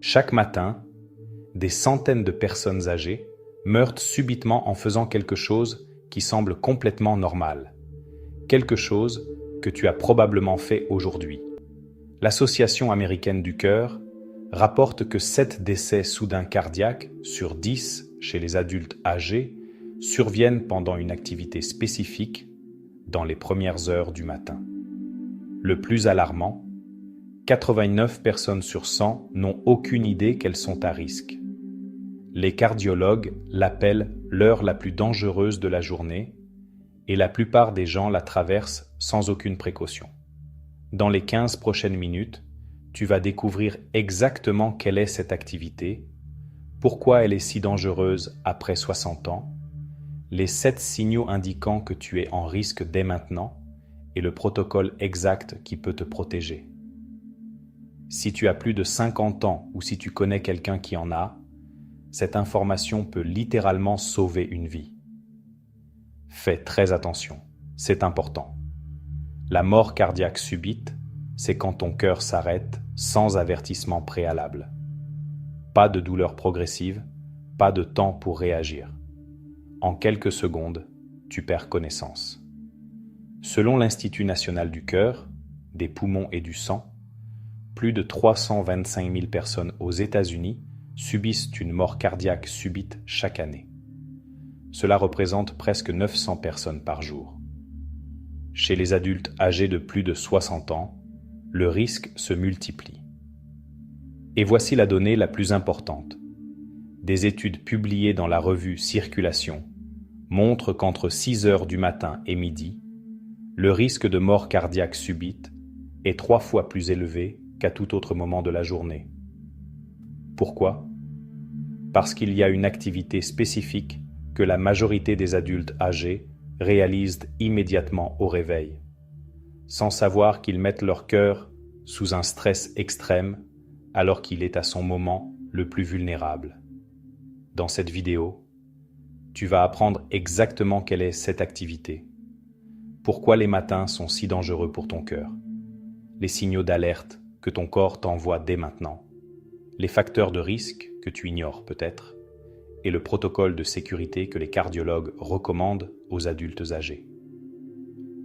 Chaque matin, des centaines de personnes âgées meurent subitement en faisant quelque chose qui semble complètement normal. Quelque chose que tu as probablement fait aujourd'hui. L'Association américaine du cœur rapporte que 7 décès soudains cardiaques sur 10 chez les adultes âgés surviennent pendant une activité spécifique dans les premières heures du matin. Le plus alarmant, 89 personnes sur 100 n'ont aucune idée qu'elles sont à risque. Les cardiologues l'appellent l'heure la plus dangereuse de la journée et la plupart des gens la traversent sans aucune précaution. Dans les 15 prochaines minutes, tu vas découvrir exactement quelle est cette activité, pourquoi elle est si dangereuse après 60 ans, les 7 signaux indiquant que tu es en risque dès maintenant et le protocole exact qui peut te protéger. Si tu as plus de 50 ans ou si tu connais quelqu'un qui en a, cette information peut littéralement sauver une vie. Fais très attention, c'est important. La mort cardiaque subite, c'est quand ton cœur s'arrête sans avertissement préalable. Pas de douleur progressive, pas de temps pour réagir. En quelques secondes, tu perds connaissance. Selon l'Institut national du cœur, des poumons et du sang, plus de 325 000 personnes aux États-Unis subissent une mort cardiaque subite chaque année. Cela représente presque 900 personnes par jour. Chez les adultes âgés de plus de 60 ans, le risque se multiplie. Et voici la donnée la plus importante. Des études publiées dans la revue Circulation montrent qu'entre 6 heures du matin et midi, le risque de mort cardiaque subite est 3 fois plus élevé qu'à tout autre moment de la journée. Pourquoi ? Parce qu'il y a une activité spécifique que la majorité des adultes âgés réalisent immédiatement au réveil, sans savoir qu'ils mettent leur cœur sous un stress extrême alors qu'il est à son moment le plus vulnérable. Dans cette vidéo, tu vas apprendre exactement quelle est cette activité, pourquoi les matins sont si dangereux pour ton cœur, les signaux d'alerte que ton corps t'envoie dès maintenant, les facteurs de risque que tu ignores peut-être, et le protocole de sécurité que les cardiologues recommandent aux adultes âgés.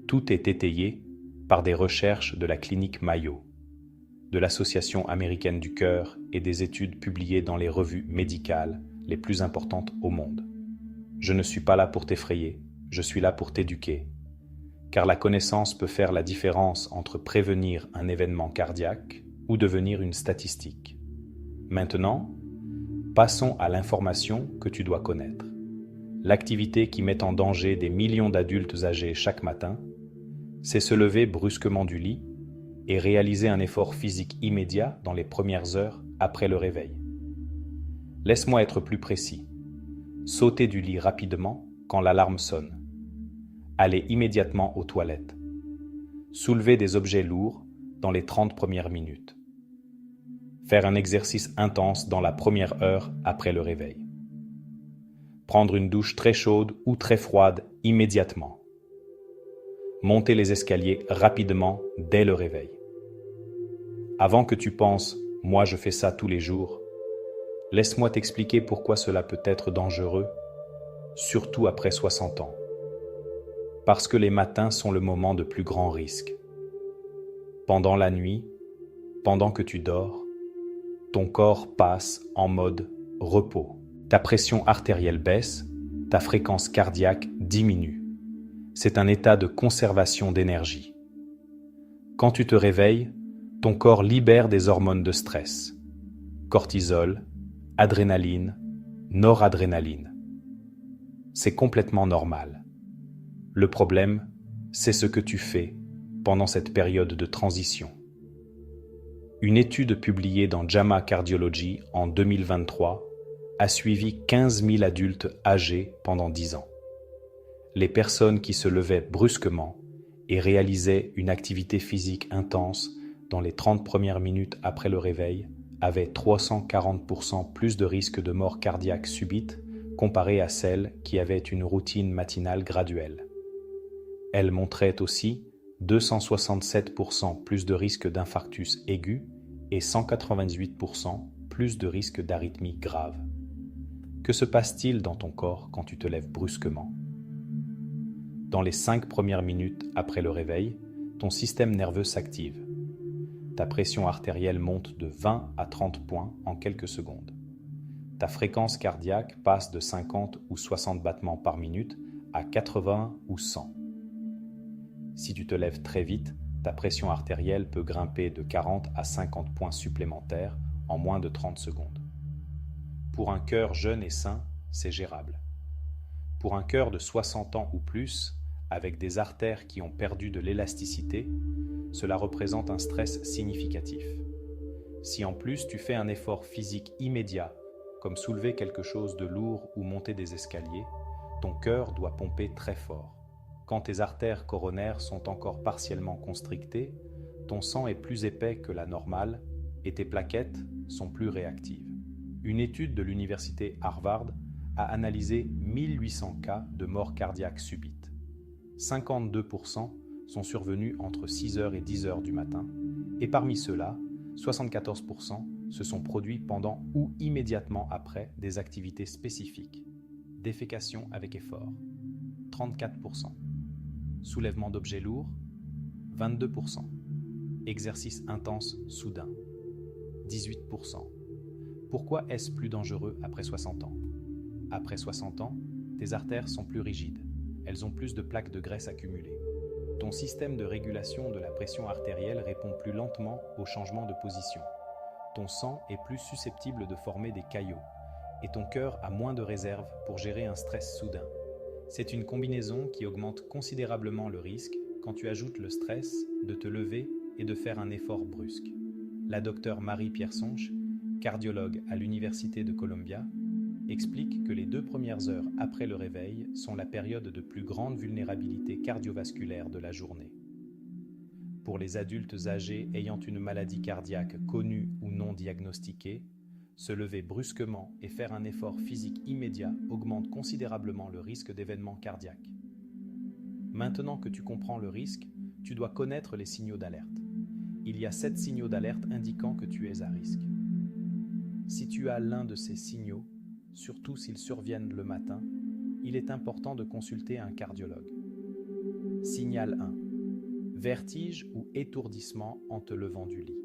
Tout est étayé par des recherches de la clinique Mayo, de l'Association américaine du cœur et des études publiées dans les revues médicales les plus importantes au monde. Je ne suis pas là pour t'effrayer, je suis là pour t'éduquer, car la connaissance peut faire la différence entre prévenir un événement cardiaque ou devenir une statistique. Maintenant, passons à l'information que tu dois connaître. L'activité qui met en danger des millions d'adultes âgés chaque matin, c'est se lever brusquement du lit et réaliser un effort physique immédiat dans les premières heures après le réveil. Laisse-moi être plus précis. Sauter du lit rapidement quand l'alarme sonne. Aller immédiatement aux toilettes. Soulever des objets lourds dans les 30 premières minutes. Faire un exercice intense dans la première heure après le réveil. Prendre une douche très chaude ou très froide immédiatement. Monter les escaliers rapidement dès le réveil. Avant que tu penses « moi je fais ça tous les jours », laisse-moi t'expliquer pourquoi cela peut être dangereux, surtout après 60 ans. Parce que les matins sont le moment de plus grand risque. Pendant la nuit, pendant que tu dors, ton corps passe en mode repos. Ta pression artérielle baisse, ta fréquence cardiaque diminue. C'est un état de conservation d'énergie. Quand tu te réveilles, ton corps libère des hormones de stress. Cortisol, adrénaline, noradrénaline. C'est complètement normal. Le problème, c'est ce que tu fais pendant cette période de transition. Une étude publiée dans JAMA Cardiology en 2023 a suivi 15 000 adultes âgés pendant 10 ans. Les personnes qui se levaient brusquement et réalisaient une activité physique intense dans les 30 premières minutes après le réveil avaient 340% plus de risque de mort cardiaque subite comparé à celles qui avaient une routine matinale graduelle. Elles montraient aussi 267% plus de risque d'infarctus aigu et 198% plus de risques d'arythmie grave. Que se passe-t-il dans ton corps quand tu te lèves brusquement? Dans les 5 premières minutes après le réveil, ton système nerveux s'active. Ta pression artérielle monte de 20 à 30 points en quelques secondes. Ta fréquence cardiaque passe de 50 ou 60 battements par minute à 80 ou 100. Si tu te lèves très vite, ta pression artérielle peut grimper de 40 à 50 points supplémentaires en moins de 30 secondes. Pour un cœur jeune et sain, c'est gérable. Pour un cœur de 60 ans ou plus, avec des artères qui ont perdu de l'élasticité, cela représente un stress significatif. Si en plus tu fais un effort physique immédiat, comme soulever quelque chose de lourd ou monter des escaliers, ton cœur doit pomper très fort. Quand tes artères coronaires sont encore partiellement constrictées, ton sang est plus épais que la normale et tes plaquettes sont plus réactives. Une étude de l'université Harvard a analysé 1800 cas de mort cardiaque subite. 52% sont survenus entre 6h et 10h du matin, et parmi ceux-là, 74% se sont produits pendant ou immédiatement après des activités spécifiques. Défécation avec effort, 34%. Soulèvement d'objets lourds, 22%. Exercice intense soudain, 18%. Pourquoi est-ce plus dangereux après 60 ans? Après 60 ans, tes artères sont plus rigides. Elles ont plus de plaques de graisse accumulées. Ton système de régulation de la pression artérielle répond plus lentement aux changements de position. Ton sang est plus susceptible de former des caillots et ton cœur a moins de réserve pour gérer un stress soudain. C'est une combinaison qui augmente considérablement le risque quand tu ajoutes le stress de te lever et de faire un effort brusque. La docteure Marie Piersonche, cardiologue à l'Université de Columbia, explique que les 2 premières heures après le réveil sont la période de plus grande vulnérabilité cardiovasculaire de la journée. Pour les adultes âgés ayant une maladie cardiaque connue ou non diagnostiquée, se lever brusquement et faire un effort physique immédiat augmente considérablement le risque d'événements cardiaques. Maintenant que tu comprends le risque, tu dois connaître les signaux d'alerte. Il y a 7 signaux d'alerte indiquant que tu es à risque. Si tu as l'un de ces signaux, surtout s'ils surviennent le matin, il est important de consulter un cardiologue. Signal 1. Vertige ou étourdissement en te levant du lit.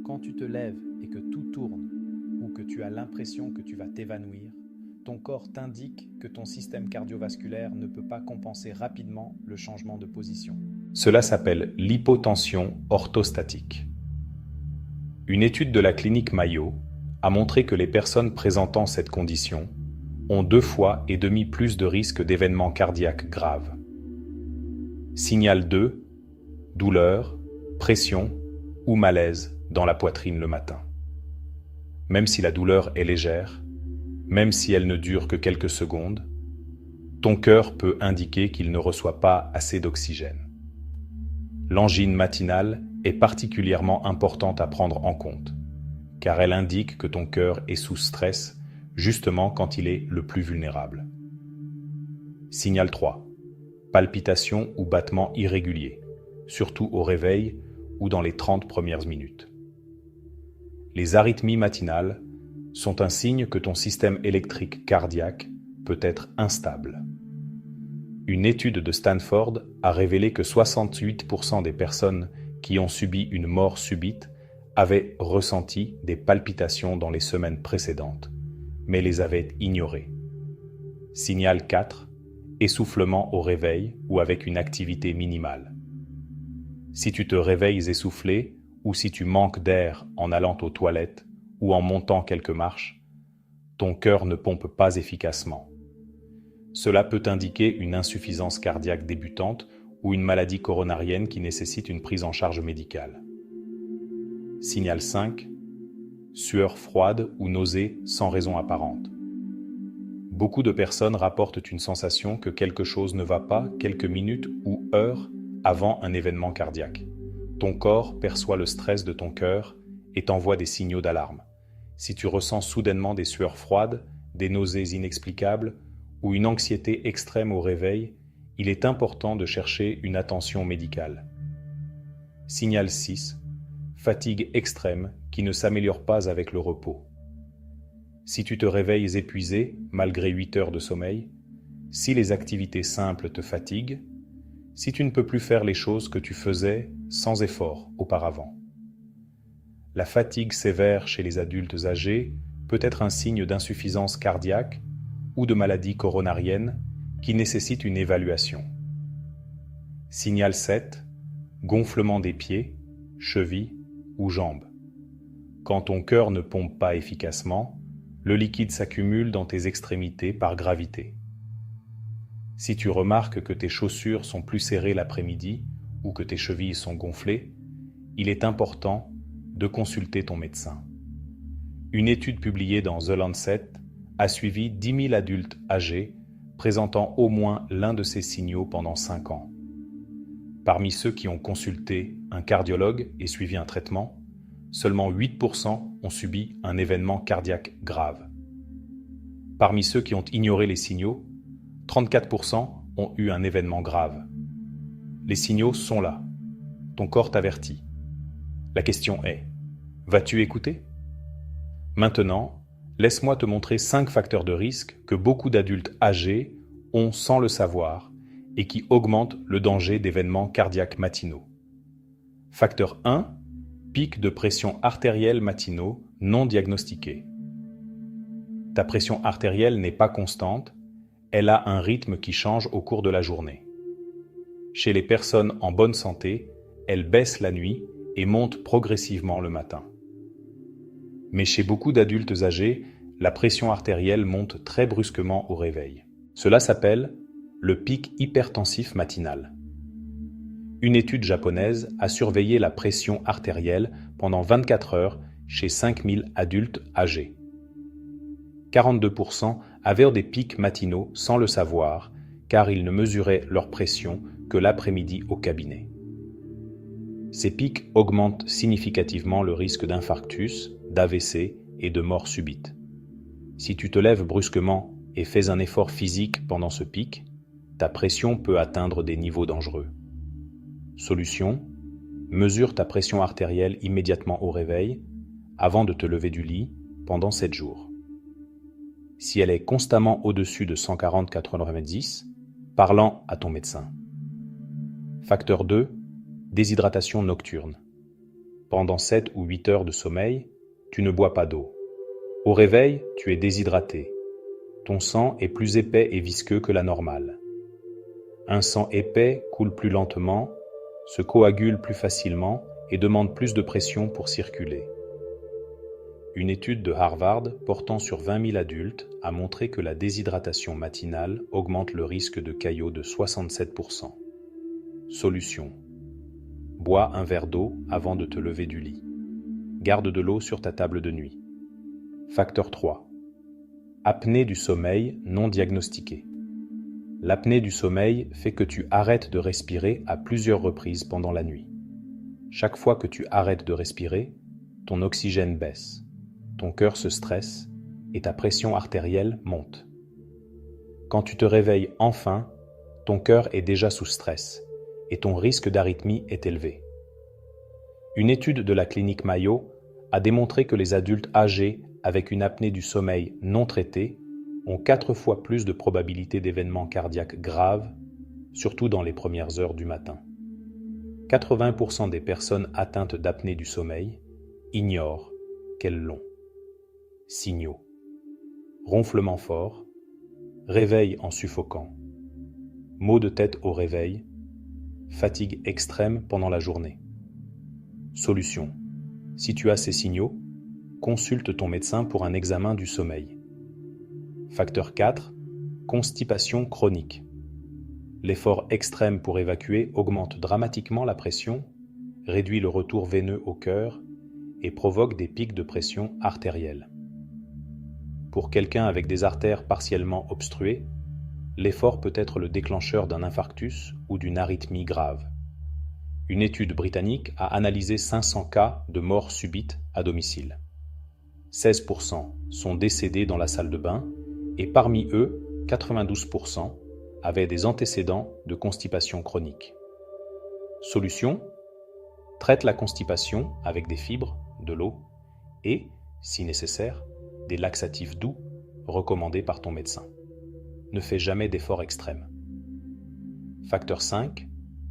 Quand tu te lèves et que tout tourne ou que tu as l'impression que tu vas t'évanouir, ton corps t'indique que ton système cardiovasculaire ne peut pas compenser rapidement le changement de position. Cela s'appelle l'hypotension orthostatique. Une étude de la clinique Mayo a montré que les personnes présentant cette condition ont 2,5 fois plus de risque d'événements cardiaques graves. Signal 2, douleur, pression ou malaise dans la poitrine le matin. Même si la douleur est légère, même si elle ne dure que quelques secondes, ton cœur peut indiquer qu'il ne reçoit pas assez d'oxygène. L'angine matinale est particulièrement importante à prendre en compte, car elle indique que ton cœur est sous stress justement quand il est le plus vulnérable. Signal 3. Palpitations ou battements irréguliers, surtout au réveil ou dans les 30 premières minutes. Les arythmies matinales sont un signe que ton système électrique cardiaque peut être instable. Une étude de Stanford a révélé que 68% des personnes qui ont subi une mort subite avaient ressenti des palpitations dans les semaines précédentes, mais les avaient ignorées. Signal 4. Essoufflement au réveil ou avec une activité minimale. Si tu te réveilles essoufflé ou si tu manques d'air en allant aux toilettes ou en montant quelques marches, ton cœur ne pompe pas efficacement. Cela peut indiquer une insuffisance cardiaque débutante ou une maladie coronarienne qui nécessite une prise en charge médicale. Signal 5. Sueur froide ou nausée sans raison apparente. Beaucoup de personnes rapportent une sensation que quelque chose ne va pas quelques minutes ou heures avant un événement cardiaque. Ton corps perçoit le stress de ton cœur et t'envoie des signaux d'alarme. Si tu ressens soudainement des sueurs froides, des nausées inexplicables ou une anxiété extrême au réveil, il est important de chercher une attention médicale. Signal 6. Fatigue extrême qui ne s'améliore pas avec le repos. Si tu te réveilles épuisé malgré 8 heures de sommeil, si les activités simples te fatiguent, si tu ne peux plus faire les choses que tu faisais sans effort auparavant. La fatigue sévère chez les adultes âgés peut être un signe d'insuffisance cardiaque ou de maladie coronarienne qui nécessite une évaluation. Signal 7, gonflement des pieds, chevilles ou jambes. Quand ton cœur ne pompe pas efficacement, le liquide s'accumule dans tes extrémités par gravité. Si tu remarques que tes chaussures sont plus serrées l'après-midi ou que tes chevilles sont gonflées, il est important de consulter ton médecin. Une étude publiée dans The Lancet a suivi 10 000 adultes âgés présentant au moins l'un de ces signaux pendant 5 ans. Parmi ceux qui ont consulté un cardiologue et suivi un traitement, seulement 8% ont subi un événement cardiaque grave. Parmi ceux qui ont ignoré les signaux, 34% ont eu un événement grave. Les signaux sont là. Ton corps t'avertit. La question est, vas-tu écouter ? Maintenant, laisse-moi te montrer 5 facteurs de risque que beaucoup d'adultes âgés ont sans le savoir et qui augmentent le danger d'événements cardiaques matinaux. Facteur 1, pic de pression artérielle matinaux non diagnostiqués. Ta pression artérielle n'est pas constante, elle a un rythme qui change au cours de la journée. Chez les personnes en bonne santé, elle baisse la nuit et monte progressivement le matin. Mais chez beaucoup d'adultes âgés, la pression artérielle monte très brusquement au réveil. Cela s'appelle le pic hypertensif matinal. Une étude japonaise a surveillé la pression artérielle pendant 24 heures chez 5000 adultes âgés. 42% avaient des pics matinaux sans le savoir, car ils ne mesuraient leur pression que l'après-midi au cabinet. Ces pics augmentent significativement le risque d'infarctus, d'AVC et de mort subite. Si tu te lèves brusquement et fais un effort physique pendant ce pic, ta pression peut atteindre des niveaux dangereux. Solution: mesure ta pression artérielle immédiatement au réveil, avant de te lever du lit, pendant 7 jours. Si elle est constamment au-dessus de 140/90, parlant à ton médecin. Facteur 2, déshydratation nocturne. Pendant 7 ou 8 heures de sommeil, tu ne bois pas d'eau. Au réveil, tu es déshydraté. Ton sang est plus épais et visqueux que la normale. Un sang épais coule plus lentement, se coagule plus facilement et demande plus de pression pour circuler. Une étude de Harvard portant sur 20 000 adultes a montré que la déshydratation matinale augmente le risque de caillot de 67%. Solution: bois un verre d'eau avant de te lever du lit. Garde de l'eau sur ta table de nuit. Facteur 3. Apnée du sommeil non diagnostiquée. L'apnée du sommeil fait que tu arrêtes de respirer à plusieurs reprises pendant la nuit. Chaque fois que tu arrêtes de respirer, ton oxygène baisse. Ton cœur se stresse et ta pression artérielle monte. Quand tu te réveilles enfin, ton cœur est déjà sous stress et ton risque d'arythmie est élevé. Une étude de la clinique Mayo a démontré que les adultes âgés avec une apnée du sommeil non traitée ont 4 fois plus de probabilité d'événements cardiaques graves, surtout dans les premières heures du matin. 80% des personnes atteintes d'apnée du sommeil ignorent qu'elles l'ont. Signaux: ronflement fort, réveil en suffocant, maux de tête au réveil, fatigue extrême pendant la journée. Solution: si tu as ces signaux, consulte ton médecin pour un examen du sommeil. Facteur 4, constipation chronique. L'effort extrême pour évacuer augmente dramatiquement la pression, réduit le retour veineux au cœur et provoque des pics de pression artérielle. Pour quelqu'un avec des artères partiellement obstruées, l'effort peut être le déclencheur d'un infarctus ou d'une arythmie grave. Une étude britannique a analysé 500 cas de mort subite à domicile. 16% sont décédés dans la salle de bain et parmi eux, 92% avaient des antécédents de constipation chronique. Solution: traite la constipation avec des fibres, de l'eau et, si nécessaire, des laxatifs doux recommandés par ton médecin. Ne fais jamais d'efforts extrêmes. Facteur 5.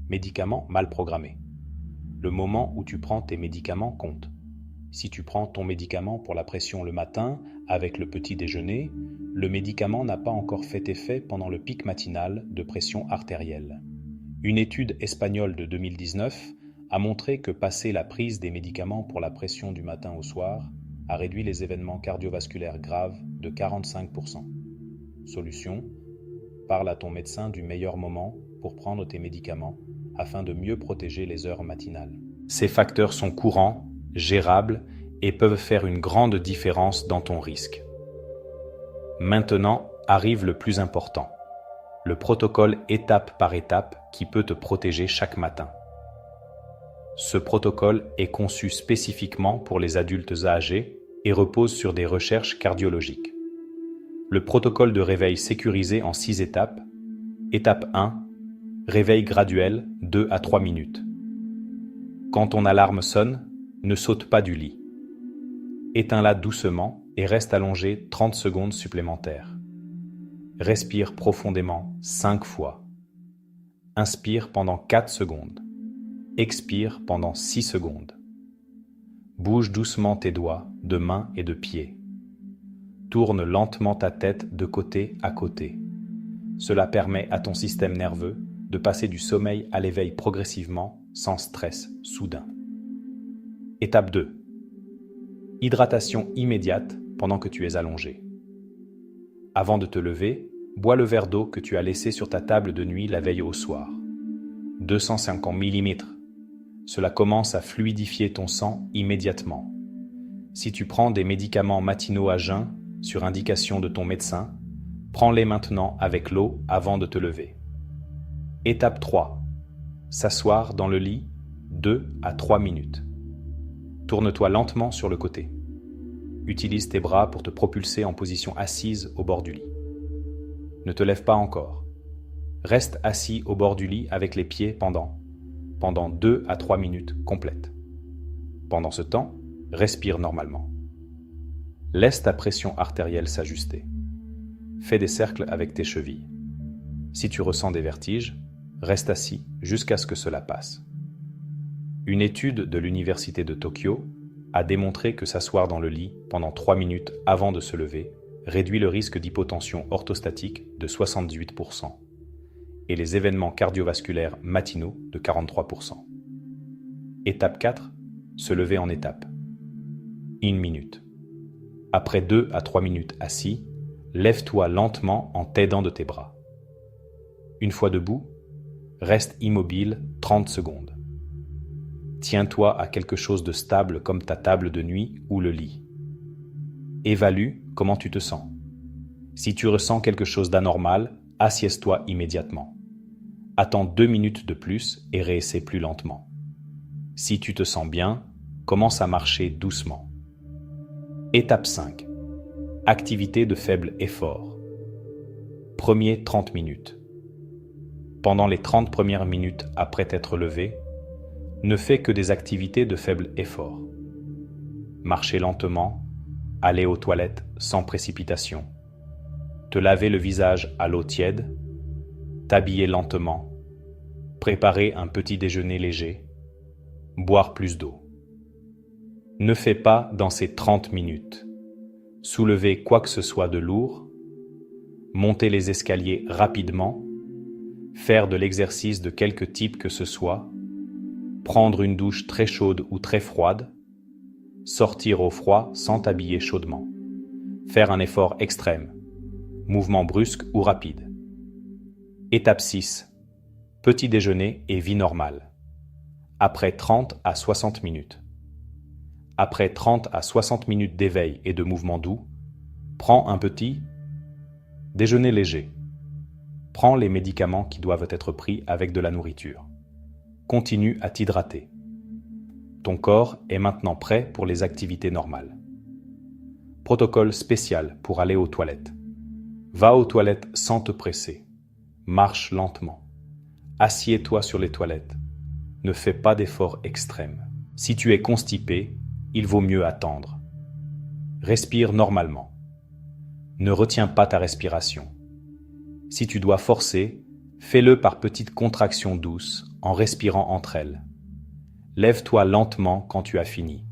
Médicaments mal programmés. Le moment où tu prends tes médicaments compte. Si tu prends ton médicament pour la pression le matin, avec le petit déjeuner, le médicament n'a pas encore fait effet pendant le pic matinal de pression artérielle. Une étude espagnole de 2019 a montré que passer la prise des médicaments pour la pression du matin au soir a réduit les événements cardiovasculaires graves de 45%. Solution: parle à ton médecin du meilleur moment pour prendre tes médicaments afin de mieux protéger les heures matinales. Ces facteurs sont courants, gérables et peuvent faire une grande différence dans ton risque. Maintenant arrive le plus important, le protocole étape par étape qui peut te protéger chaque matin. Ce protocole est conçu spécifiquement pour les adultes âgés et repose sur des recherches cardiologiques. Le protocole de réveil sécurisé en 6 étapes. Étape 1. Réveil graduel, 2 à 3 minutes. Quand ton alarme sonne, ne saute pas du lit. Éteins-la doucement et reste allongé 30 secondes supplémentaires. Respire profondément 5 fois. Inspire pendant 4 secondes. Expire pendant 6 secondes. Bouge doucement tes doigts de main et de pied. Tourne lentement ta tête de côté à côté. Cela permet à ton système nerveux de passer du sommeil à l'éveil progressivement, sans stress soudain. Étape 2. Hydratation immédiate pendant que tu es allongé. Avant de te lever, bois le verre d'eau que tu as laissé sur ta table de nuit la veille au soir. 250 ml. Cela commence à fluidifier ton sang immédiatement. Si tu prends des médicaments matinaux à jeun, sur indication de ton médecin, prends-les maintenant avec l'eau avant de te lever. Étape 3. S'asseoir dans le lit 2 à 3 minutes. Tourne-toi lentement sur le côté. Utilise tes bras pour te propulser en position assise au bord du lit. Ne te lève pas encore. Reste assis au bord du lit avec les pieds pendant 2 à 3 minutes complètes. Pendant ce temps, respire normalement. Laisse ta pression artérielle s'ajuster. Fais des cercles avec tes chevilles. Si tu ressens des vertiges, reste assis jusqu'à ce que cela passe. Une étude de l'Université de Tokyo a démontré que s'asseoir dans le lit pendant 3 minutes avant de se lever réduit le risque d'hypotension orthostatique de 78% et les événements cardiovasculaires matinaux de 43%. Étape 4. Se lever en étapes. 1 minute. Après 2 à 3 minutes assis, lève-toi lentement en t'aidant de tes bras. Une fois debout, reste immobile 30 secondes. Tiens-toi à quelque chose de stable comme ta table de nuit ou le lit. Évalue comment tu te sens. Si tu ressens quelque chose d'anormal, assieds-toi immédiatement. Attends 2 minutes de plus et réessaie plus lentement. Si tu te sens bien, commence à marcher doucement. Étape 5. Activité de faible effort. Premier 30 minutes. Pendant les 30 premières minutes après t'être levé, ne fais que des activités de faible effort. Marcher lentement, aller aux toilettes sans précipitation, te laver le visage à l'eau tiède, t'habiller lentement, préparer un petit déjeuner léger, boire plus d'eau. Ne fais pas dans ces 30 minutes soulever quoi que ce soit de lourd, monter les escaliers rapidement, faire de l'exercice de quelque type que ce soit, prendre une douche très chaude ou très froide, sortir au froid sans t'habiller chaudement, faire un effort extrême, mouvement brusque ou rapide. Étape 6. Petit déjeuner et vie normale. Après 30 à 60 minutes. Après 30 à 60 minutes d'éveil et de mouvement doux, prends un petit déjeuner léger. Prends les médicaments qui doivent être pris avec de la nourriture. Continue à t'hydrater. Ton corps est maintenant prêt pour les activités normales. Protocole spécial pour aller aux toilettes. Va aux toilettes sans te presser. Marche lentement. Assieds-toi sur les toilettes. Ne fais pas d'efforts extrêmes. Si tu es constipé, il vaut mieux attendre. Respire normalement. Ne retiens pas ta respiration. Si tu dois forcer, fais-le par petites contractions douces, en respirant entre elles. Lève-toi lentement quand tu as fini.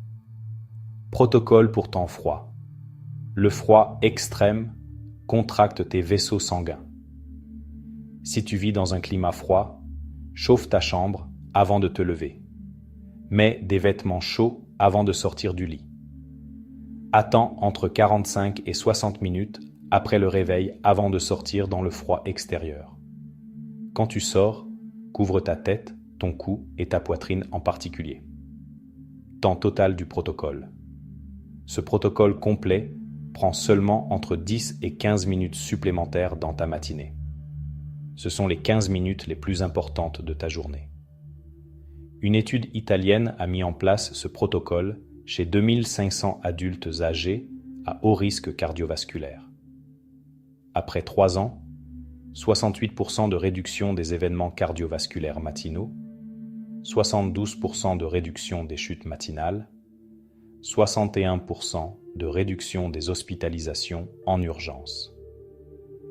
Protocole pour temps froid. Le froid extrême contracte tes vaisseaux sanguins. Si tu vis dans un climat froid, chauffe ta chambre avant de te lever. Mets des vêtements chauds avant de sortir du lit. Attends entre 45 et 60 minutes après le réveil avant de sortir dans le froid extérieur. Quand tu sors, couvre ta tête, ton cou et ta poitrine en particulier. Temps total du protocole. Ce protocole complet prend seulement entre 10 et 15 minutes supplémentaires dans ta matinée. Ce sont les 15 minutes les plus importantes de ta journée. Une étude italienne a mis en place ce protocole chez 2500 adultes âgés à haut risque cardiovasculaire. Après 3 ans, 68% de réduction des événements cardiovasculaires matinaux, 72% de réduction des chutes matinales, 61% de réduction des hospitalisations en urgence.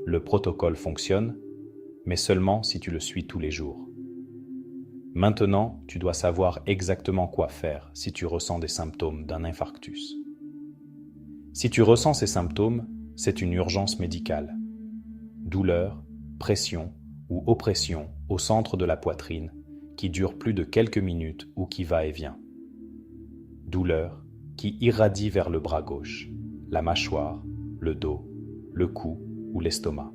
Le protocole fonctionne, mais seulement si tu le suis tous les jours. Maintenant, tu dois savoir exactement quoi faire si tu ressens des symptômes d'un infarctus. Si tu ressens ces symptômes, c'est une urgence médicale. Douleur, pression ou oppression au centre de la poitrine qui dure plus de quelques minutes ou qui va et vient. Douleur qui irradie vers le bras gauche, la mâchoire, le dos, le cou ou l'estomac.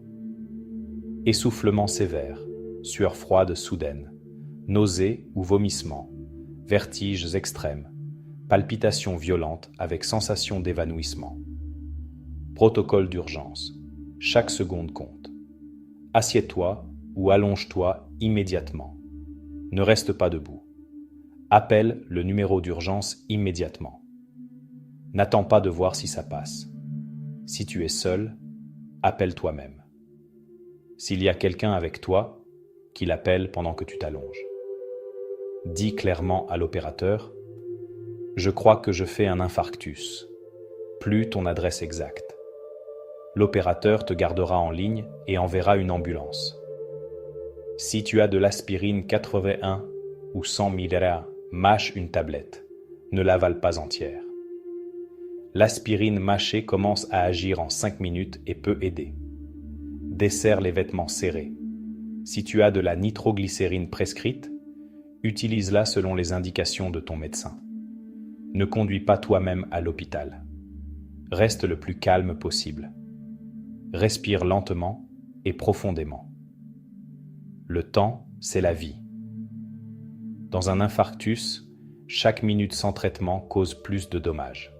Essoufflement sévère, sueur froide soudaine, nausées ou vomissements, vertiges extrêmes, palpitations violentes avec sensation d'évanouissement. Protocole d'urgence. Chaque seconde compte. Assieds-toi ou allonge-toi immédiatement. Ne reste pas debout. Appelle le numéro d'urgence immédiatement. N'attends pas de voir si ça passe. Si tu es seul, appelle toi-même. S'il y a quelqu'un avec toi, qu'il appelle pendant que tu t'allonges. Dis clairement à l'opérateur « Je crois que je fais un infarctus », plus ton adresse exacte. L'opérateur te gardera en ligne et enverra une ambulance. Si tu as de l'aspirine 81 ou 100 mg, mâche une tablette, ne l'avale pas entière. L'aspirine mâchée commence à agir en 5 minutes et peut aider. Desserre les vêtements serrés. Si tu as de la nitroglycérine prescrite, utilise-la selon les indications de ton médecin. Ne conduis pas toi-même à l'hôpital. Reste le plus calme possible. Respire lentement et profondément. Le temps, c'est la vie. Dans un infarctus, chaque minute sans traitement cause plus de dommages.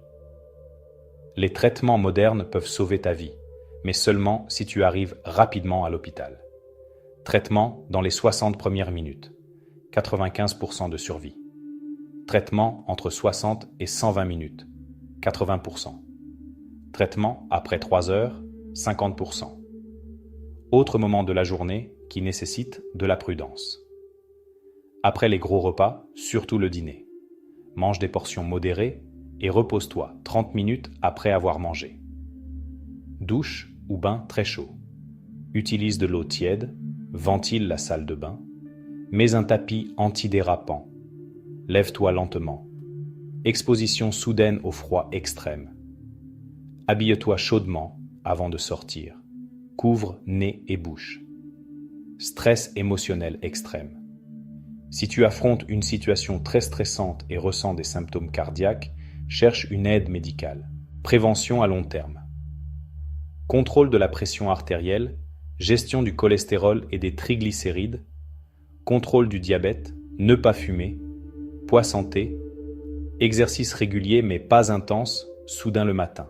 Les traitements modernes peuvent sauver ta vie, mais seulement si tu arrives rapidement à l'hôpital. Traitement dans les 60 premières minutes, 95% de survie. Traitement entre 60 et 120 minutes, 80%. Traitement après 3 heures, 50%. Autre moment de la journée qui nécessite de la prudence. Après les gros repas, surtout le dîner. Mange des portions modérées et repose-toi 30 minutes après avoir mangé. Douche ou bain très chaud. Utilise de l'eau tiède, ventile la salle de bain, mets un tapis antidérapant. Lève-toi lentement. Exposition soudaine au froid extrême. Habille-toi chaudement avant de sortir. Couvre nez et bouche. Stress émotionnel extrême. Si tu affrontes une situation très stressante et ressens des symptômes cardiaques, cherche une aide médicale. Prévention à long terme. Contrôle de la pression artérielle, gestion du cholestérol et des triglycérides, contrôle du diabète, ne pas fumer, poids santé, exercice régulier mais pas intense, soudain le matin.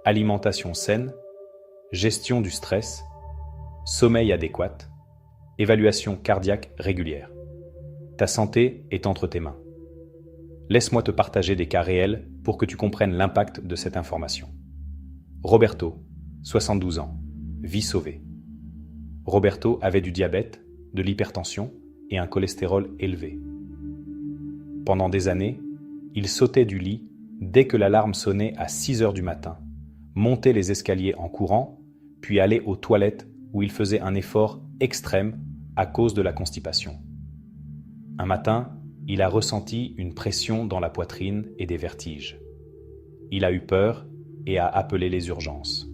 Alimentation saine, gestion du stress, sommeil adéquat, évaluation cardiaque régulière. Ta santé est entre tes mains. Laisse-moi te partager des cas réels pour que tu comprennes l'impact de cette information. Roberto, 72 ans, vie sauvée. Roberto avait du diabète, de l'hypertension et un cholestérol élevé. Pendant des années, il sautait du lit dès que l'alarme sonnait à 6 heures du matin, monter les escaliers en courant, puis aller aux toilettes où il faisait un effort extrême à cause de la constipation. Un matin, il a ressenti une pression dans la poitrine et des vertiges. Il a eu peur et a appelé les urgences.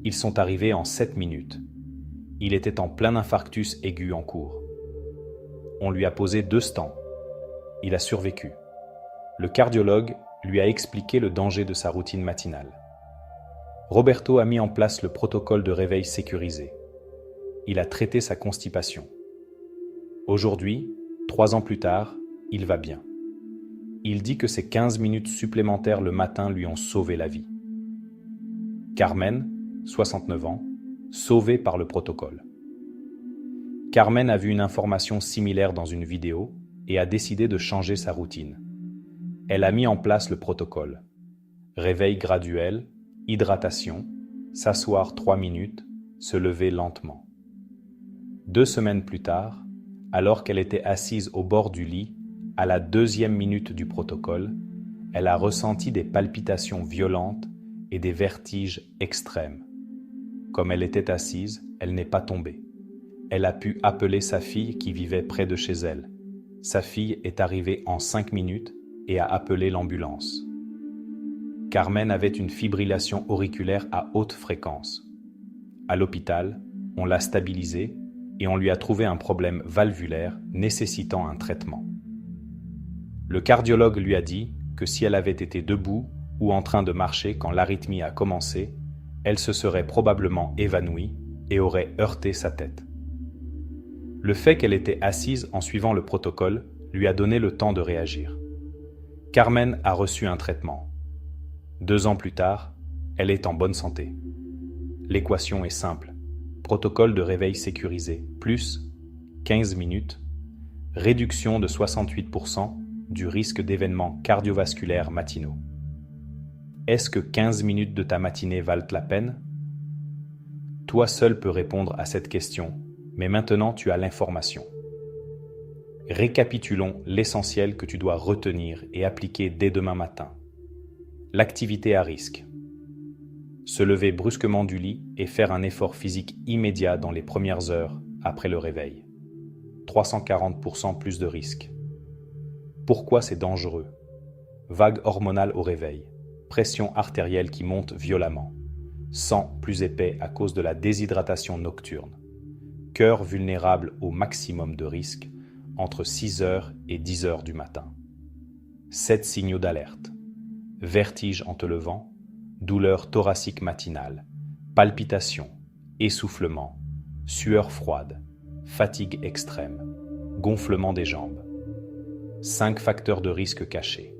Ils sont arrivés en 7 minutes. Il était en plein infarctus aigu en cours. On lui a posé 2 stents. Il a survécu. Le cardiologue lui a expliqué le danger de sa routine matinale. Roberto a mis en place le protocole de réveil sécurisé. Il a traité sa constipation. Aujourd'hui, 3 ans plus tard, il va bien. Il dit que ces 15 minutes supplémentaires le matin lui ont sauvé la vie. Carmen, 69 ans, sauvée par le protocole. Carmen a vu une information similaire dans une vidéo et a décidé de changer sa routine. Elle a mis en place le protocole. Réveil graduel, hydratation, s'asseoir 3 minutes, se lever lentement. 2 semaines plus tard, alors qu'elle était assise au bord du lit, à la 2e minute du protocole, elle a ressenti des palpitations violentes et des vertiges extrêmes. Comme elle était assise, elle n'est pas tombée. Elle a pu appeler sa fille qui vivait près de chez elle. Sa fille est arrivée en 5 minutes et a appelé l'ambulance. Carmen avait une fibrillation auriculaire à haute fréquence. À l'hôpital, on l'a stabilisée et on lui a trouvé un problème valvulaire nécessitant un traitement. Le cardiologue lui a dit que si elle avait été debout ou en train de marcher quand l'arythmie a commencé, elle se serait probablement évanouie et aurait heurté sa tête. Le fait qu'elle était assise en suivant le protocole lui a donné le temps de réagir. Carmen a reçu un traitement. 2 ans plus tard, elle est en bonne santé. L'équation est simple. Protocole de réveil sécurisé plus 15 minutes, réduction de 68% du risque d'événements cardiovasculaires matinaux. Est-ce que 15 minutes de ta matinée valent la peine? Toi seul peux répondre à cette question, mais maintenant tu as l'information. Récapitulons l'essentiel que tu dois retenir et appliquer dès demain matin. L'activité à risque. Se lever brusquement du lit et faire un effort physique immédiat dans les premières heures après le réveil. 340% plus de risque. Pourquoi c'est dangereux? Vague hormonale au réveil. Pression artérielle qui monte violemment. Sang plus épais à cause de la déshydratation nocturne. Cœur vulnérable au maximum de risque entre 6 heures et 10 heures du matin. 7 signaux d'alerte. Vertige en te levant, douleur thoracique matinale, palpitations, essoufflement, sueur froide, fatigue extrême, gonflement des jambes. 5 facteurs de risque cachés.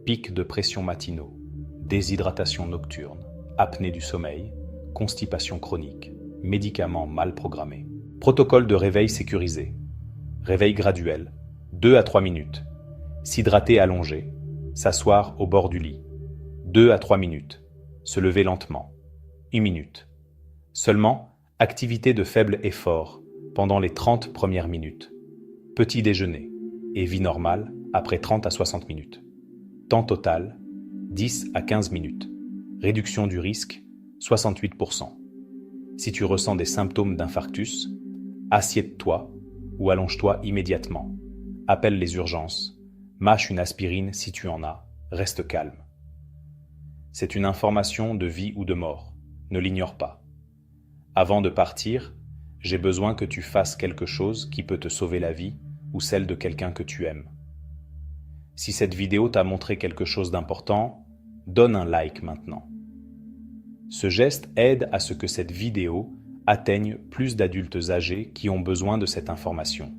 Pic de pression matinaux, déshydratation nocturne, apnée du sommeil, constipation chronique, médicaments mal programmés. Protocole de réveil sécurisé. Réveil graduel, 2 à 3 minutes. S'hydrater allongé, s'asseoir au bord du lit. 2 à 3 minutes. Se lever lentement. 1 minute. Seulement, activité de faible effort pendant les 30 premières minutes. Petit déjeuner et vie normale après 30 à 60 minutes. Temps total, 10 à 15 minutes. Réduction du risque, 68%. Si tu ressens des symptômes d'infarctus, assieds-toi ou allonge-toi immédiatement. Appelle les urgences. Mâche une aspirine si tu en as. Reste calme. C'est une information de vie ou de mort. Ne l'ignore pas. Avant de partir, j'ai besoin que tu fasses quelque chose qui peut te sauver la vie ou celle de quelqu'un que tu aimes. Si cette vidéo t'a montré quelque chose d'important, donne un like maintenant. Ce geste aide à ce que cette vidéo atteigne plus d'adultes âgés qui ont besoin de cette information.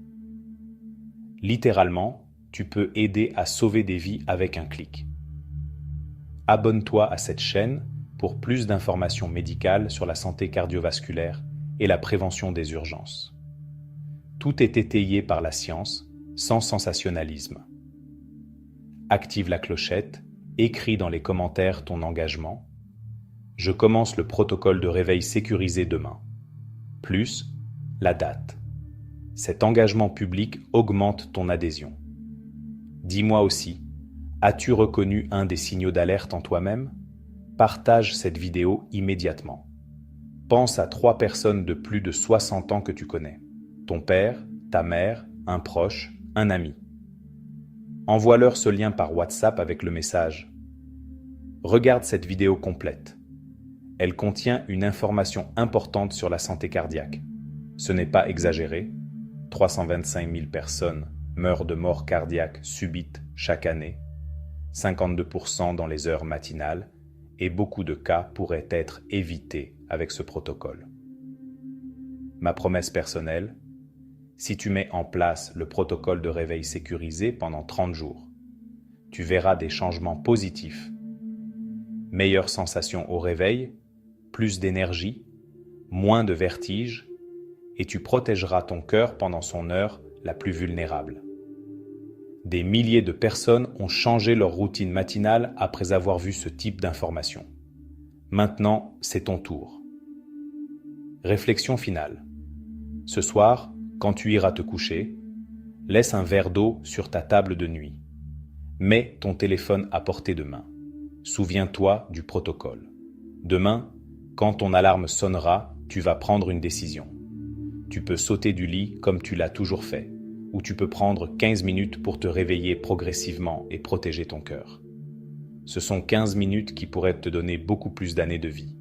Littéralement, tu peux aider à sauver des vies avec un clic. Abonne-toi à cette chaîne pour plus d'informations médicales sur la santé cardiovasculaire et la prévention des urgences. Tout est étayé par la science, sans sensationnalisme. Active la clochette, écris dans les commentaires ton engagement. Je commence le protocole de réveil sécurisé demain. Plus la date. Cet engagement public augmente ton adhésion. Dis-moi aussi, As-tu reconnu un des signaux d'alerte en toi-même? Partage cette vidéo immédiatement. Pense à 3 personnes de plus de 60 ans que tu connais. Ton père, ta mère, un proche, un ami. Envoie-leur ce lien par WhatsApp avec le message. Regarde cette vidéo complète. Elle contient une information importante sur la santé cardiaque. Ce n'est pas exagéré. 325 000 personnes meurent de mort cardiaque subite chaque année, 52% dans les heures matinales, et beaucoup de cas pourraient être évités avec ce protocole. Ma promesse personnelle, si tu mets en place le protocole de réveil sécurisé pendant 30 jours, tu verras des changements positifs. Meilleure sensation au réveil, plus d'énergie, moins de vertige, et tu protégeras ton cœur pendant son heure la plus vulnérable. Des milliers de personnes ont changé leur routine matinale après avoir vu ce type d'informations. Maintenant, c'est ton tour. Réflexion finale. Ce soir, quand tu iras te coucher, laisse un verre d'eau sur ta table de nuit. Mets ton téléphone à portée de main. Souviens-toi du protocole. Demain, quand ton alarme sonnera, tu vas prendre une décision. Tu peux sauter du lit comme tu l'as toujours fait, ou tu peux prendre 15 minutes pour te réveiller progressivement et protéger ton cœur. Ce sont 15 minutes qui pourraient te donner beaucoup plus d'années de vie.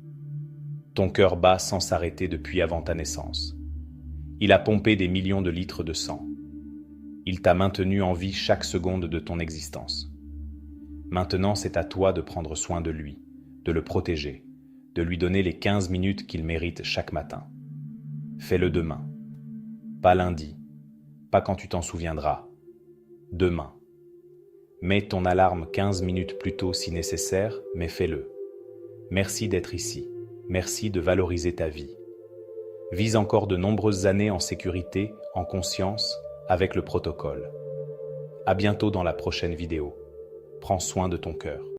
Ton cœur bat sans s'arrêter depuis avant ta naissance. Il a pompé des millions de litres de sang. Il t'a maintenu en vie chaque seconde de ton existence. Maintenant, c'est à toi de prendre soin de lui, de le protéger, de lui donner les 15 minutes qu'il mérite chaque matin. Fais-le demain. Pas lundi. Pas quand tu t'en souviendras. Demain. Mets ton alarme 15 minutes plus tôt si nécessaire, mais fais-le. Merci d'être ici. Merci de valoriser ta vie. Vis encore de nombreuses années en sécurité, en conscience, avec le protocole. À bientôt dans la prochaine vidéo. Prends soin de ton cœur.